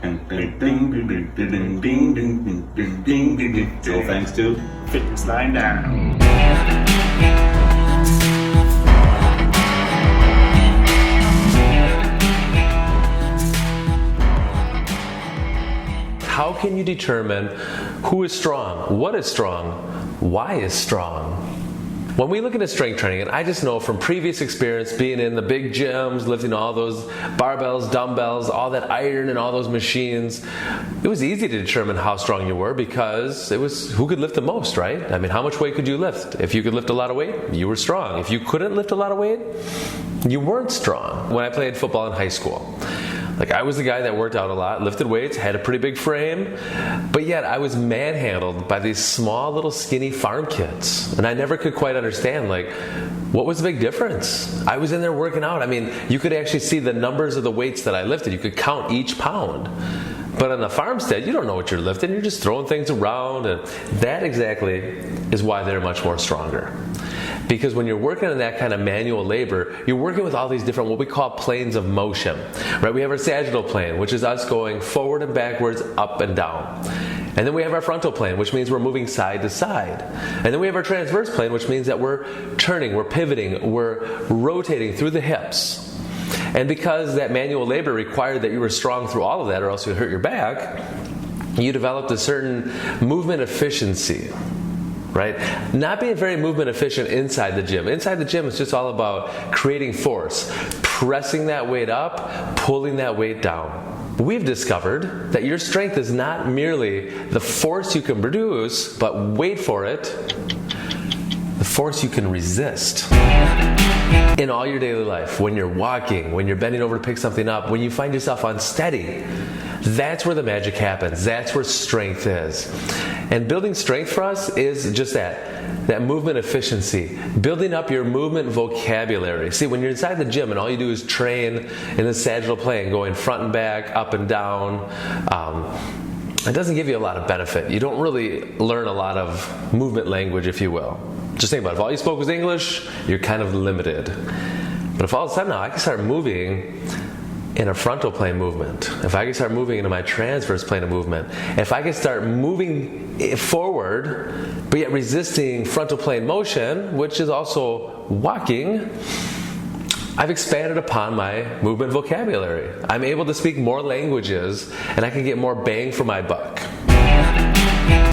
All thanks to Fitness Line Down. How can you determine who is strong, what is strong, why is strong? When we look into strength training, and I just know from previous experience being in the big gyms, lifting all those barbells, dumbbells, all that iron and all those machines, it was easy to determine how strong you were because it was who could lift the most, right? I mean, how much weight could you lift? If you could lift a lot of weight, you were strong. If you couldn't lift a lot of weight, you weren't strong. When I played football in high school, I was the guy that worked out a lot, lifted weights, had a pretty big frame, but yet I was manhandled by these small little skinny farm kids. And I never could quite understand, what was the big difference? I was in there working out. I mean, you could actually see the numbers of the weights that I lifted. You could count each pound. But on the farmstead, you don't know what you're lifting. You're just throwing things around. And that exactly is why they're much more stronger. Because when you're working in that kind of manual labor, you're working with all these different, what we call planes of motion, right? We have our sagittal plane, which is us going forward and backwards, up and down. And then we have our frontal plane, which means we're moving side to side. And then we have our transverse plane, which means that we're turning, we're pivoting, we're rotating through the hips. And because that manual labor required that you were strong through all of that or else you'd hurt your back, you developed a certain movement efficiency. Right? Not being very movement efficient inside the gym. Inside the gym, it's just all about creating force, pressing that weight up, pulling that weight down. We've discovered that your strength is not merely the force you can produce, but wait for it, the force you can resist. In all your daily life, when you're walking, when you're bending over to pick something up, when you find yourself unsteady, that's where the magic happens. That's where strength is. And building strength for us is just that movement efficiency, building up your movement vocabulary. See, when you're inside the gym and all you do is train in the sagittal plane, going front and back, up and down, it doesn't give you a lot of benefit. You don't really learn a lot of movement language, if you will. Just think about it. If all you spoke was English, you're kind of limited. But if all of a sudden now I can start moving in a frontal plane movement, if I can start moving into my transverse plane of movement, if I can start moving forward, but yet resisting frontal plane motion, which is also walking, I've expanded upon my movement vocabulary. I'm able to speak more languages, and I can get more bang for my buck.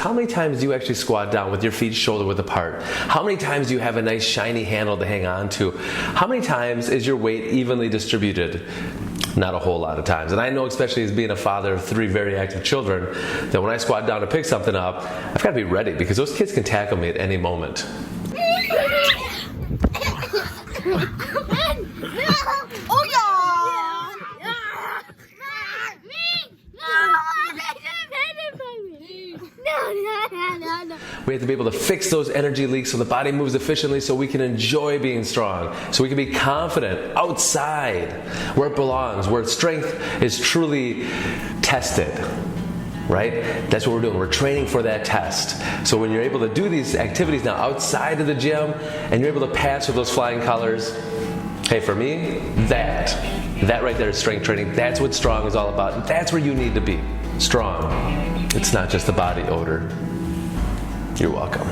How many times do you actually squat down with your feet shoulder width apart? How many times do you have a nice shiny handle to hang on to? How many times is your weight evenly distributed? Not a whole lot of times. And I know, especially as being a father of 3 very active children, that when I squat down to pick something up, I've got to be ready because those kids can tackle me at any moment. We have to be able to fix those energy leaks so the body moves efficiently so we can enjoy being strong, so we can be confident outside where it belongs, where strength is truly tested. Right? That's what we're doing. We're training for that test. So when you're able to do these activities now outside of the gym and you're able to pass with those flying colors, hey, for me, that right there is strength training. That's what strong is all about. That's where you need to be. Strong. It's not just a body odor. You're welcome.